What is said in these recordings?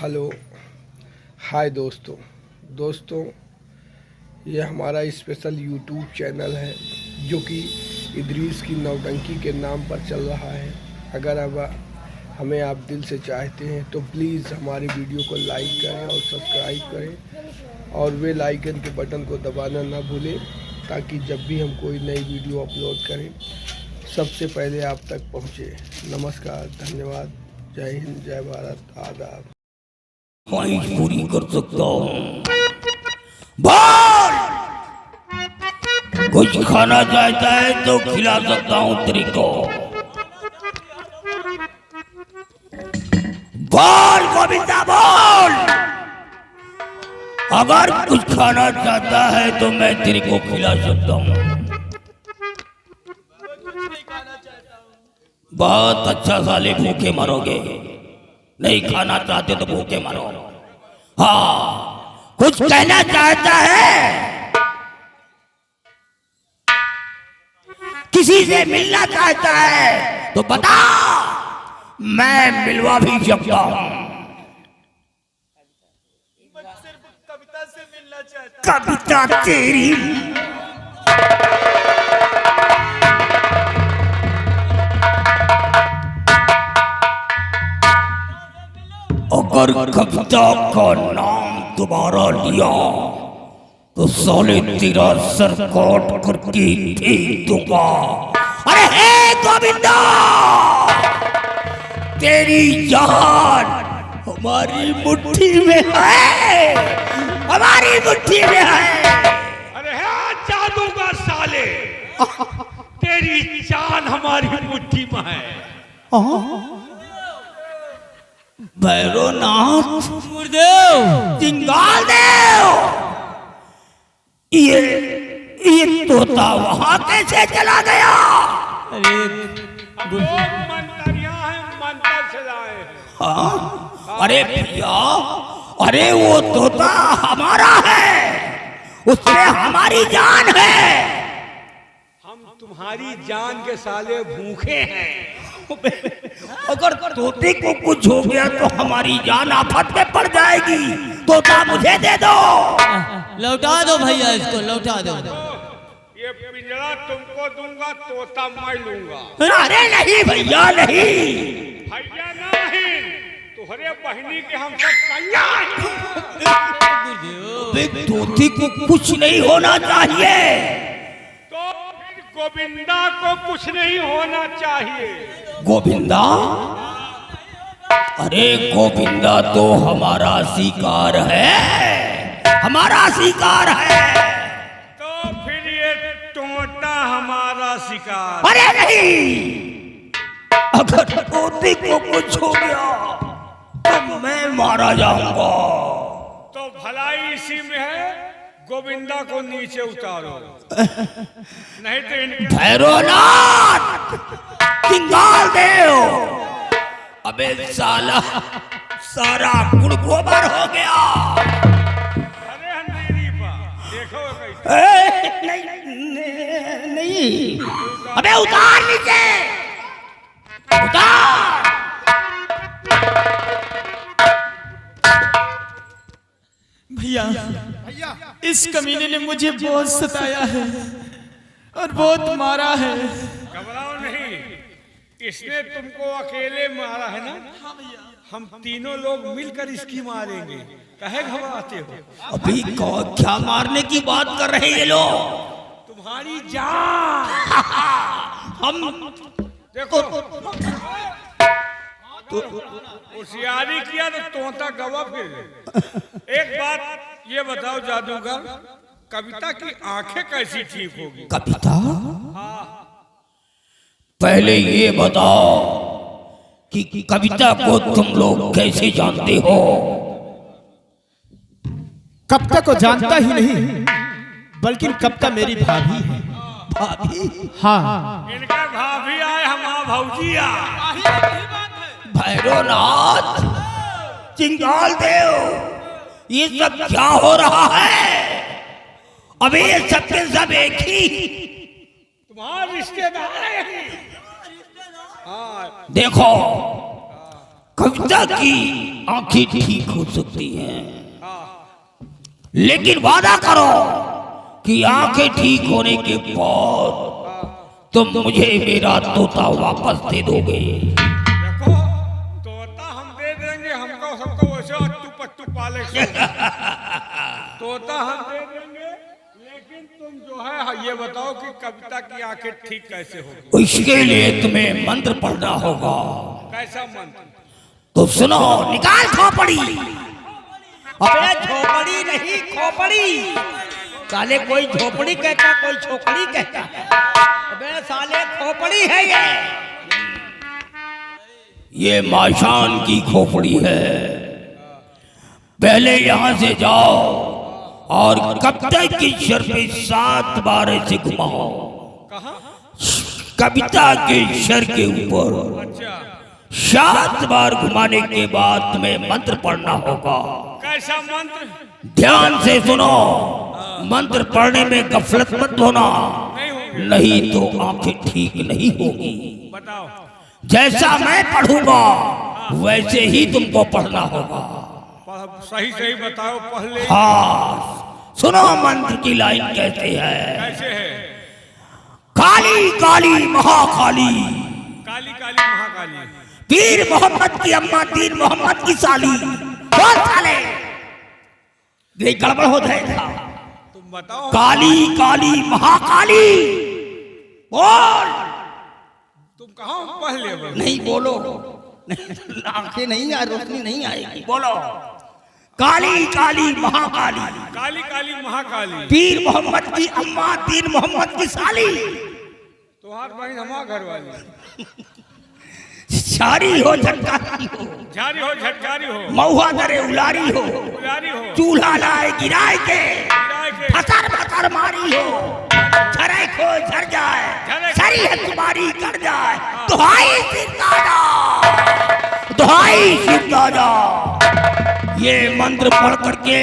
Hello hi दोस्तों ये हमारा स्पेशल यूट्यूब चैनल है जो कि इदरीस की नौटंकी के नाम पर चल रहा है। अगर अब हमें आप दिल से चाहते हैं तो प्लीज़ हमारी वीडियो को लाइक करें और सब्सक्राइब करें और बेल आइकन के बटन को दबाना ना भूलें ताकि जब भी हम कोई नई वीडियो अपलोड करें सबसे पहले आप तक पहुँचे। नमस्कार, धन्यवाद, जय हिंद, जय भारत, आदाब। ख्वाहिश पूरी कर सकता हूँ। बोल, कुछ खाना चाहता है तो खिला सकता हूँ तेरे को। बोल गोविंदा बोल, अगर कुछ खाना चाहता है तो मैं तेरे को खिला सकता हूँ। बहुत अच्छा, साले भूखे मरोगे। नहीं खाना चाहते तो भूखे मरो। हाँ, कुछ कहना चाहता है, किसी से मिलना चाहता है तो बता, मैं मिलवा भी सकता हूँ। सिर्फ कविता से मिलना चाहता हूँ। कविता तेरी अगर कविता का नाम दोबारा लिया तो साले तेरा सर काट करके फेंक दूंगा। अरे हे गोविंदा, तेरी जान हमारी मुट्ठी में है, हमारी मुट्ठी में है। अरे है जादूगर साले, तेरी जान हमारी मुट्ठी में है। भैरवनाथ, चिंगाल देव, ये तोता वहां कैसे चला गया? वो मंतरिया है, मंतर से लाए हैं। हाँ? अरे भैया, अरे वो तोता हमारा है, उसमें हमारी जान है। हम तुम्हारी जान के साले भूखे हैं। अगर तोते को कुछ हो गया तो हमारी जान आफत में पड़ जाएगी। तोता मुझे दे दो। लौटा दो भैया, इसको लौटा दो। ये पिंजरा तुमको दूंगा, तोता मैं लूंगा। अरे नहीं भैया, नहीं भैया नहीं, तुम्हारे बहनी के हम सब कन्या हैं। तोते को कुछ नहीं होना चाहिए। तो फिर गोविंदा को कुछ नहीं होना चाहिए। गोविंदा? अरे गोविंदा तो हमारा शिकार है, हमारा शिकार है। तो फिर ये तोता हमारा शिकार। अरे नहीं, अगर तोते को कुछ हो गया तो मैं मारा जाऊंगा। तो भलाई इसी में है, गोविंदा को नीचे उतारो, नहीं तो इनके भैरवनाथ, चिंगाल देव, अबे साला सारा गुड़ गोबर हो गया। अरे अंधेरी पा देखो कैसे। नहीं, अबे उतार नीचे, उतार। भैया, इस कमीने ने मुझे बहुत सताया है और बहुत मारा है। घबराओ नहीं, इसने तुमको अकेले मारा है ना। हम तीनों लोग मिलकर इसकी मारेंगे, कहे घबराते हो? अभी क्या मारने की बात कर रहे हैं ये लोग? तुम्हारी जान। हम देखो तो होशियारी किया तो तोता गवा फिर। एक बात ये बताओ जादूगर, कविता की आंखें कैसी ठीक होगी? कविता? पहले ये बताओ कि कविता को तुम लोग कैसे जानते हो? कविता को जानता ही नहीं, बल्कि कविता मेरी भाभी है। भाभी? हाँ, इनके भाभी आए, हमारा भौजिया। भैरवनाथ, चिंगाल देव, ये सब क्या हो रहा है? अबे ये सब के सब एक ही तुम्हारा रिश्तेदार है। हाँ, देखो, कविता की आंखें ठीक हो सकती हैं, लेकिन वादा करो कि आंखें ठीक होने के बाद तुम मुझे मेरा तोता वापस दे दोगे। देखो तोता हम दे देंगे, हमको सबको वैसे अट्टू पट्टू पाले तोता हम दे देंगे, लेकिन तुम जो है ये बताओ कि कविता की आंखें ठीक कैसे होगी। इसके लिए तुम्हें मंत्र पढ़ना होगा। कैसा मंत्र? तो सुनो, निकाल खोपड़ी। अबे झोपड़ी नहीं खोपड़ी, साले कोई झोपड़ी कहता कोई छोकड़ी कहता है। अबे साले खोपड़ी है ये माशान की खोपड़ी है। पहले यहाँ से जाओ और कविता की शर पे 7 बार ऐसे घुमाओ। कविता के शर के ऊपर अच्छा 7 बार घुमाने के बाद तुम्हें मंत्र पढ़ना होगा। कैसा मंत्र? ध्यान से सुनो, मंत्र पढ़ने में गफलत मत होना, नहीं होगी। नहीं तो आंखें ठीक नहीं होगी। बताओ। जैसा मैं पढ़ूंगा वैसे ही तुमको पढ़ना होगा। सही सही बताओ पहले। हाँ सुनो, मंत्र की लाइन कैसे है? कैसे है? काली काली महाकाली, काली काली महाकाली, पीर मोहम्मद की अम्मा, दीन मोहम्मद की साली। बोल साले, ये गड़बड़ हो जाएगा। तुम बताओ। काली काली महाकाली, बोल। तुम कहाँ पहले बोलो? नहीं बोलो, आंखें नहीं आ, रोशनी नहीं आएगी। बोलो, काली काली महाकाली, काली काली महाकाली, पीर मोहम्मद की अम्मा, दीन मोहम्मद की साली। तुम्हार बहन हमारा घर वाली, झारी हो झटकारी हो, झारी हो झटकारी हो, महुआ दरे उलारी हो, उलारी हो, चूल्हा लाए गिराए के, गिराए के, फसर फसर मारी हो, झरे खो झर जाए, सरी है तुम्हारी कर जाए। दुहाई सिर दादा, दुहाई सिर दादा। ये मंत्र पढ़ करके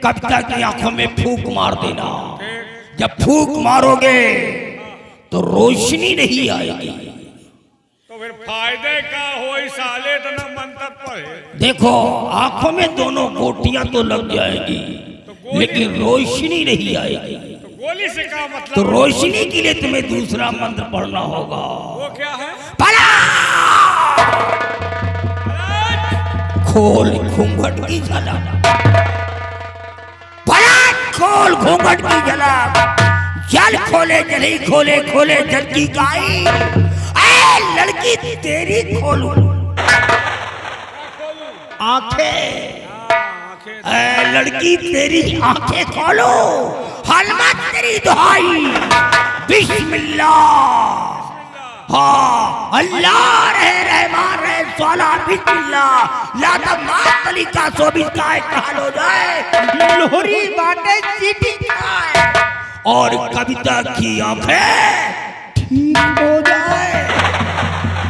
कविता की आंखों में फूंक मार देना। जब फूंक मारोगे तो रोशनी नहीं आएगी। तो फिर फायदे का हो साले तो न मंत्र पढ़े। देखो, आंखों में दोनों गोटियां तो लग जाएगी, लेकिन रोशनी नहीं आएगी। तो गोली से क्या मतलब? तो रोशनी के लिए तुम्हें दूसरा मंत्र पढ़ना होगा। वो क्या है? खोल घूंघट की झलक, पलट खोल घूंघट की झलक, जल खोले जल ही खोले, खोले जल की गाई। ऐ लड़की तेरी खोलू आंखें, ऐ लड़की तेरी आंखें खोलो, हलमत तेरी दुहाई, बिस्मिल्लाह। हाँ, अल्लाह रहे रहमान रहे सोला, बिस्मिल्लाह। लाता मातली का सोबिस का एक हाल हो जाए, लोहरी बाटे सीटी खाए, और कविता की आंखें ठीक हो जाए।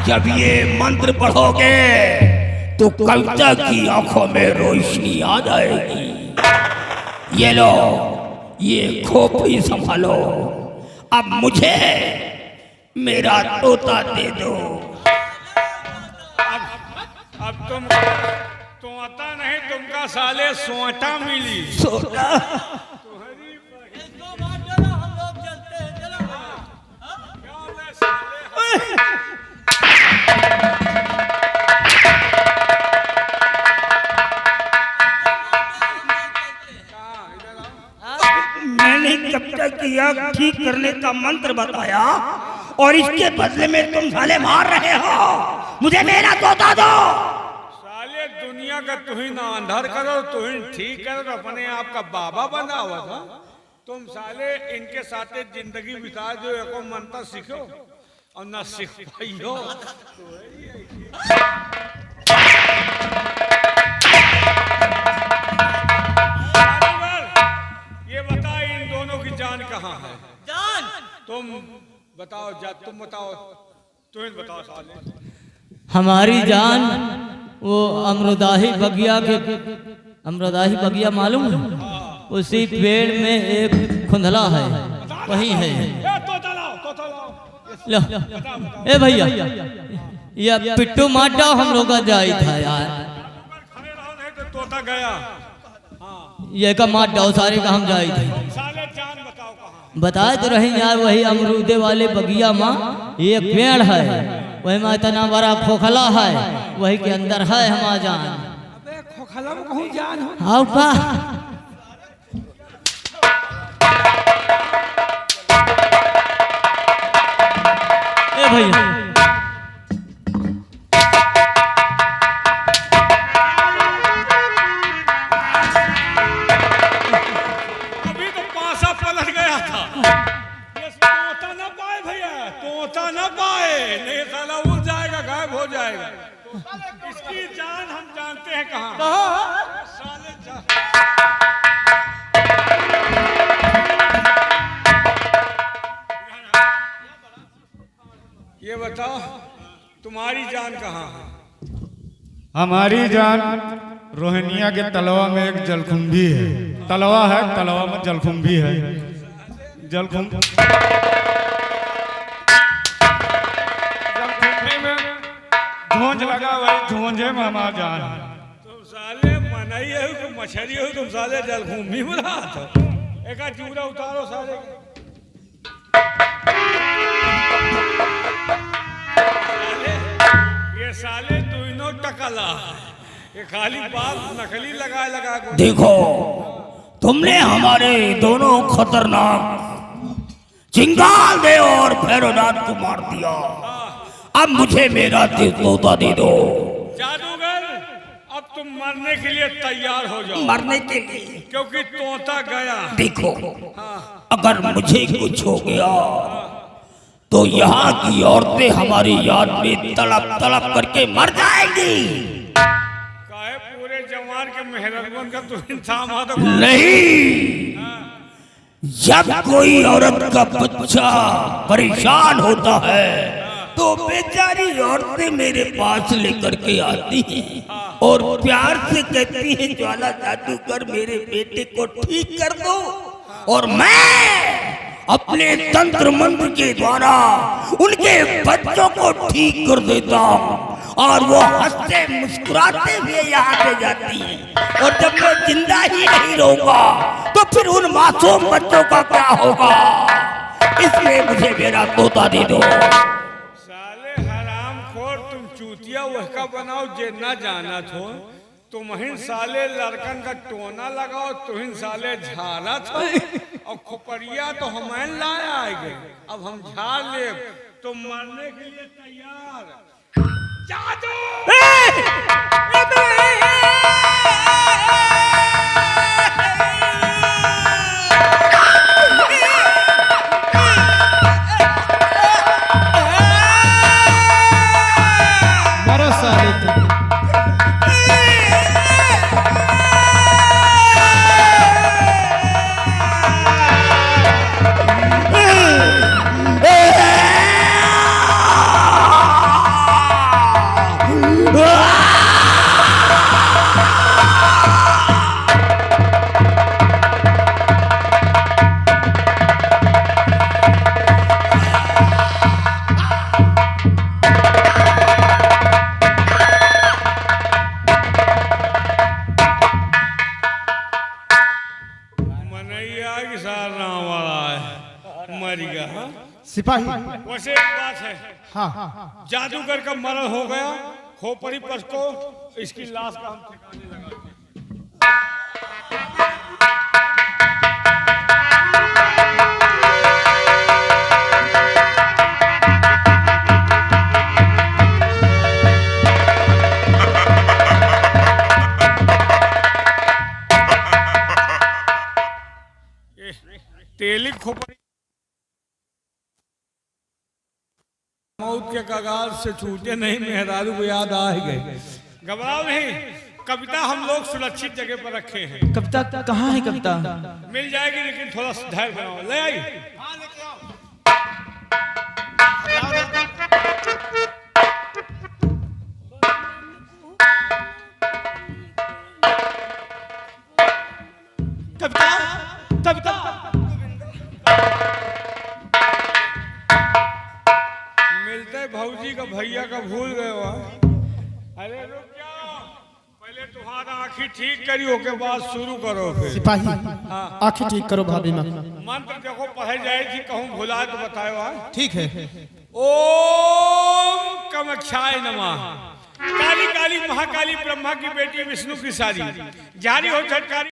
जब ये मंत्र पढ़ोगे तो कविता की आंखों में रोशनी आ जाएगी। ये लो, ये खोपड़ी संभालो, अब मुझे मेरा तोता दे दो। अब तुम तोता नहीं, तुमका साले सोटा मिली। सोटा मैंने कविता की आंख ठीक करने का मंत्र बताया और इसके बदले में तुम साले मार रहे हो। मुझे मेरा तोता दो। साले दुनिया का तू ही ना अंधार करो, तू ही ठीक करो, तो अपने आप का बाबा बना हुआ था। तुम साले इनके साथ जिंदगी बिता जो एको मंत्र सीखो और ना सीख पाइयो। ये बता, इन दोनों की जान कहाँ है? जान तुम बताओ, तुम बताओ, तुम्हें बताओ साले। हमारी जान वो अमरुदाही बगिया मालूम है? उसी पेड़ में एक खुंधला है, वही है। तोता लाओ, तोता लाओ। लो, ए भैया, ये पिट्टू माटा हम लोग का जाई था यार। खड़े रहो नहीं तो तोता गया। ये का मार डाउ सारे का हम जाई थे। साले जान बताओ कहाँ? बताए तो रहे यार, वही अमरूदे वाले बगिया माँ एक पेड़ है, वही में इतना बड़ा खोखला है, वही के अंदर है हमारा जान। अबे खोखला में कहूँ जान हो। हाँ का ए भैया अभी तो पासा पलट गया था। ये तोता ना पाए भैया, तोता ना पाए, नहीं साला उड़ जाएगा, गायब हो जाएगा। इसकी जान हम जानते हैं कहाँ। साले ये बताओ तुम्हारी जान कहाँ है? हमारी जान रोहिनिया के तलवा में एक जलकुंभी है। तलवा है, तलवा में जलकुंभी है। जलकुंभी में झोंझ लगा, वही झोंझे में हमारा जान है। तुम साले मनई हो कि मछली हो, तुम साले जलकुंभी में रहा था। एक चूड़ा उतारो साले का। ये साले दोनों टकला, ये खाली बात नकली लगा को। देखो तुमने हमारे दोनों खतरनाक चिंगाल दे और भैरवनाथ को मार दिया। अब मुझे मेरा तोता दे दो। जादूगर अब तुम मरने के लिए तैयार हो जाओ। मरने के लिए? क्योंकि तोता गया। देखो अगर मुझे कुछ हो गया तो यहाँ की औरतें हमारी याद में तड़प तड़प करके मर जाएंगी। काहे पूरे जवान के मेहरबान का तू इंसान हो तो नहीं, जब कोई औरत का बच्चा परेशान होता है तो बेचारी औरतें मेरे पास लेकर के आती हैं और प्यार से कहती हैं ज्वाला जादूगर मेरे बेटे को ठीक कर दो, और मैं अपने तंत्र मंत्र के द्वारा उनके बच्चों को ठीक कर देता हूँ और वो हंसते मुस्कुराते हुए यहाँ से जाती हैं। और जब मैं जिंदा ही नहीं रहूंगा तो फिर उन मासूम बच्चों का क्या होगा? इसलिए मुझे मेरा तोता दे दो। साले हरामखोर, तुम चूतिया वह बनाओ जे ना जाना थो। तुम ही साले लड़कन का टोना लगाओ, तुम साले झाला थो और खोपड़िया तो हमें लाया आएगे। अब हम झाड़ ले, तुम मरने के लिए तैयार। जादू मरो साले तुम। मनैया की सारना वाला है, मर गया। हाँ? सिपाही। वैसे एक बात है, हाँ जादूगर का मरण हो गया, खोपड़ी पर को इसकी लाश का हम ठिकाने लगाते हैं। तेली खोपड़ी मौत के कगार से छूटे नहीं, मेहरारू को याद आ ही गए। घबराओ नहीं, कविता हम लोग सुरक्षित जगह पर रखे हैं। कविता कहाँ है? कविता मिल जाएगी, लेकिन थोड़ा धैर्य बनाओ। ले आई। कविता कविता मिलते भौजी का भैया का भूल गए आँखी ठीक करी होके बाद शुरू करो फिर। सिपाही आंखें ठीक करो भाभी माँ। मंत्र देखो पढ़े जाए थी, कहूँ भुला तो बतायो। ठीक है। ओम कामाख्याय नमः। काली काली महाकाली ब्रह्मा की बेटी विष्णु की सारी जारी हो झटकारी।